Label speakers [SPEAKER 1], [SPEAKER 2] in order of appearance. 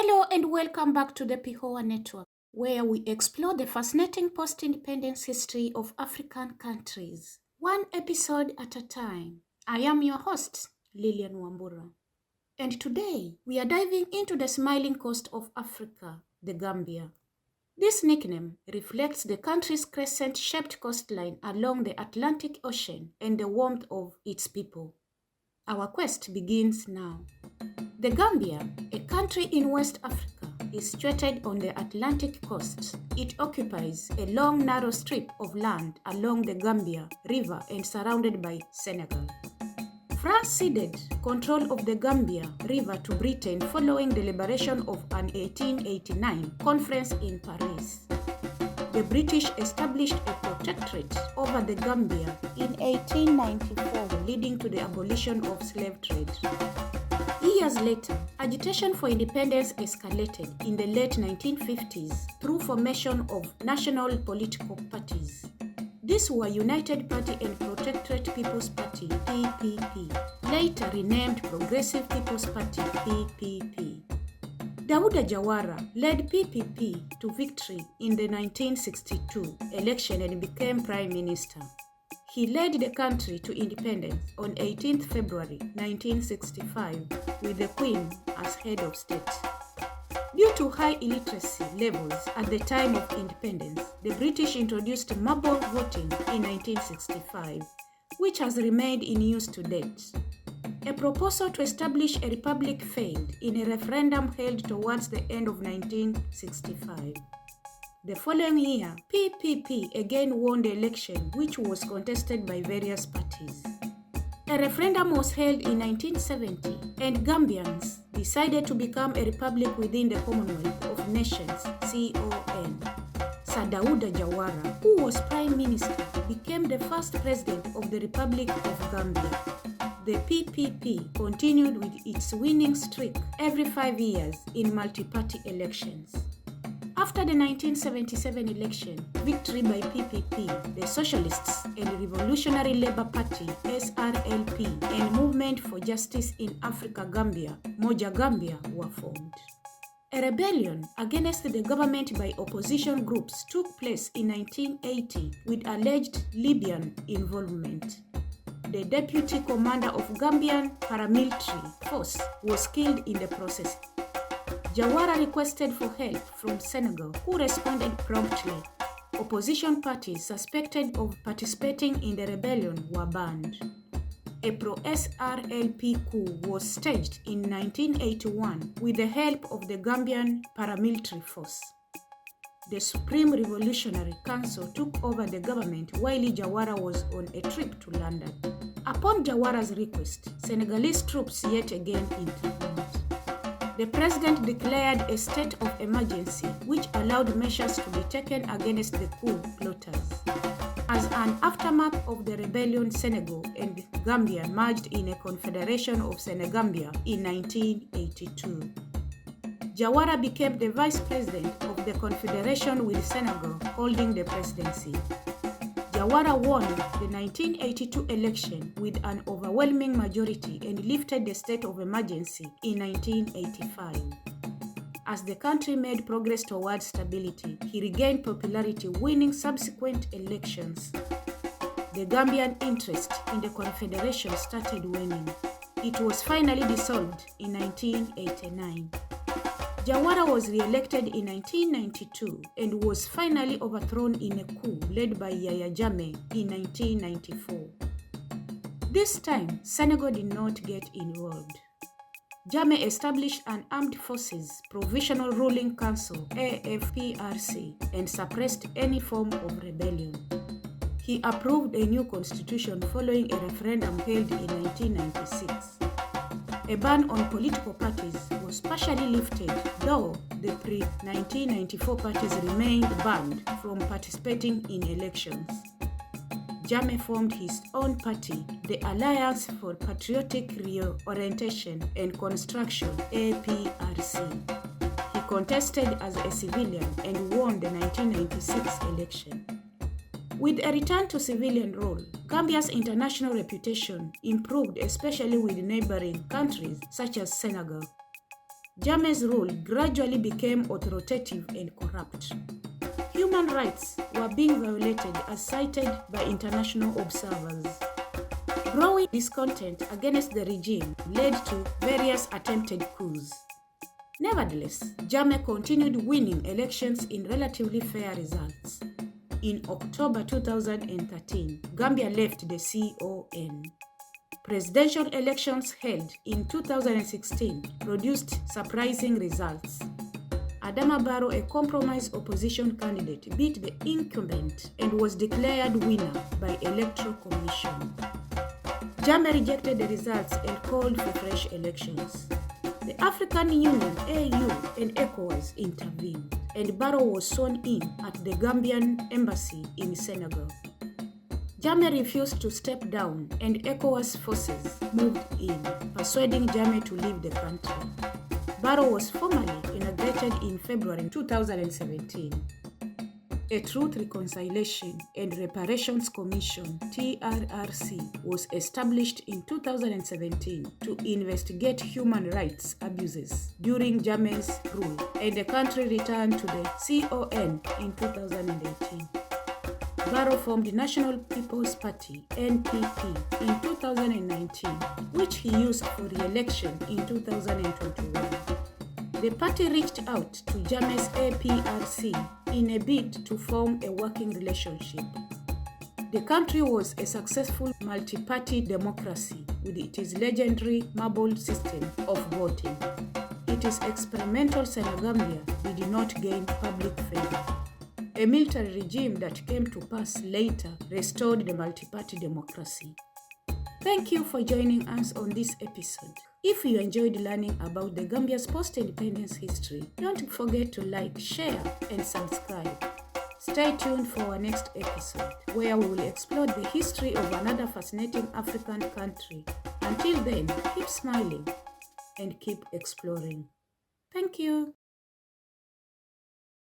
[SPEAKER 1] Hello and welcome back to the PIHOA Network, where we explore the fascinating post-independence history of African countries, one episode at a time. I am your host, Lillian Wambura. And today, we are diving into the smiling coast of Africa, the Gambia. This nickname reflects the country's crescent-shaped coastline along the Atlantic Ocean and the warmth of its people. Our quest begins now. The Gambia, a country in West Africa, is situated on the Atlantic coast. It occupies a long, narrow strip of land along the Gambia River and surrounded by Senegal. France ceded control of the Gambia River to Britain following the liberation of an 1889 conference in Paris. The British established a protectorate over the Gambia in 1894, leading to the abolition of slave trade. Years later, agitation for independence escalated in the late 1950s through formation of national political parties. These were United Party and Protectorate People's Party, PPP, later renamed Progressive People's Party, PPP. Dawuda Jawara led PPP to victory in the 1962 election and became Prime Minister. He led the country to independence on 18 February 1965 with the Queen as head of state. Due to high illiteracy levels at the time of independence, the British introduced marble voting in 1965, which has remained in use to date. A proposal to establish a republic failed in a referendum held towards the end of 1965. The following year, PPP again won the election, which was contested by various parties. A referendum was held in 1970, and Gambians decided to become a republic within the Commonwealth of Nations, CON. Sir Dawuda Jawara, who was Prime Minister, became the first president of the Republic of Gambia. The PPP continued with its winning streak every 5 years in multi-party elections. After the 1977 election, victory by PPP, the Socialists and Revolutionary Labour Party, SRLP, and Movement for Justice in Africa Gambia, Moja Gambia, were formed. A rebellion against the government by opposition groups took place in 1980 with alleged Libyan involvement. The deputy commander of Gambian paramilitary force was killed in the process. Jawara requested for help from Senegal, who responded promptly. Opposition parties suspected of participating in the rebellion were banned. A pro-SRLP coup was staged in 1981 with the help of the Gambian paramilitary force. The Supreme Revolutionary Council took over the government while Jawara was on a trip to London. Upon Jawara's request, Senegalese troops yet again intervened. The president declared a state of emergency, which allowed measures to be taken against the coup plotters. As an aftermath of the rebellion, Senegal and Gambia merged in a confederation of Senegambia in 1982. Jawara became the vice president of the confederation with Senegal holding the presidency. Jawara won the 1982 election with an overwhelming majority and lifted the state of emergency in 1985. As the country made progress towards stability, he regained popularity, winning subsequent elections. The Gambian interest in the confederation started waning. It was finally dissolved in 1989. Jawara was re-elected in 1992 and was finally overthrown in a coup led by Post-Jammeh in 1994. This time, Senegal did not get involved. Jammeh established an Armed Forces Provisional Ruling Council, AFPRC, and suppressed any form of rebellion. He approved a new constitution following a referendum held in 1996. A ban on political parties was partially lifted, though the pre-1994 parties remained banned from participating in elections. Jammeh formed his own party, the Alliance for Patriotic Reorientation and Construction, APRC. He contested as a civilian and won the 1996 election. With a return to civilian rule, Gambia's international reputation improved, especially with neighboring countries such as Senegal. Jammeh's rule gradually became authoritative and corrupt. Human rights were being violated as cited by international observers. Growing discontent against the regime led to various attempted coups. Nevertheless, Jammeh continued winning elections in relatively fair results. In October 2013, Gambia left the CON. Presidential elections held in 2016 produced surprising results. Adama Barrow, a compromise opposition candidate, beat the incumbent and was declared winner by Electoral Commission. Jammeh rejected the results and called for fresh elections. The African Union, AU, and ECOWAS intervened, and Barrow was sworn in at the Gambian embassy in Senegal. Jammeh refused to step down, and ECOWAS forces moved in, persuading Jammeh to leave the country. Barrow was formally inaugurated in February 2017. A Truth, Reconciliation and Reparations Commission (TRRC) was established in 2017 to investigate human rights abuses during Jammeh's rule, and the country returned to the CON in 2018. Barrow formed the National People's Party (NPP) in 2019, which he used for re-election in 2021. The party reached out to Jammeh's APRC in a bid to form a working relationship. The country was a successful multi-party democracy with its legendary marble system of voting. Its experimental Senegambia did not gain public favor. A military regime that came to pass later restored the multi-party democracy. Thank you for joining us on this episode. If you enjoyed learning about the Gambia's post-independence history, don't forget to like, share, and subscribe. Stay tuned for our next episode, where we will explore the history of another fascinating African country. Until then, keep smiling and keep exploring. Thank you.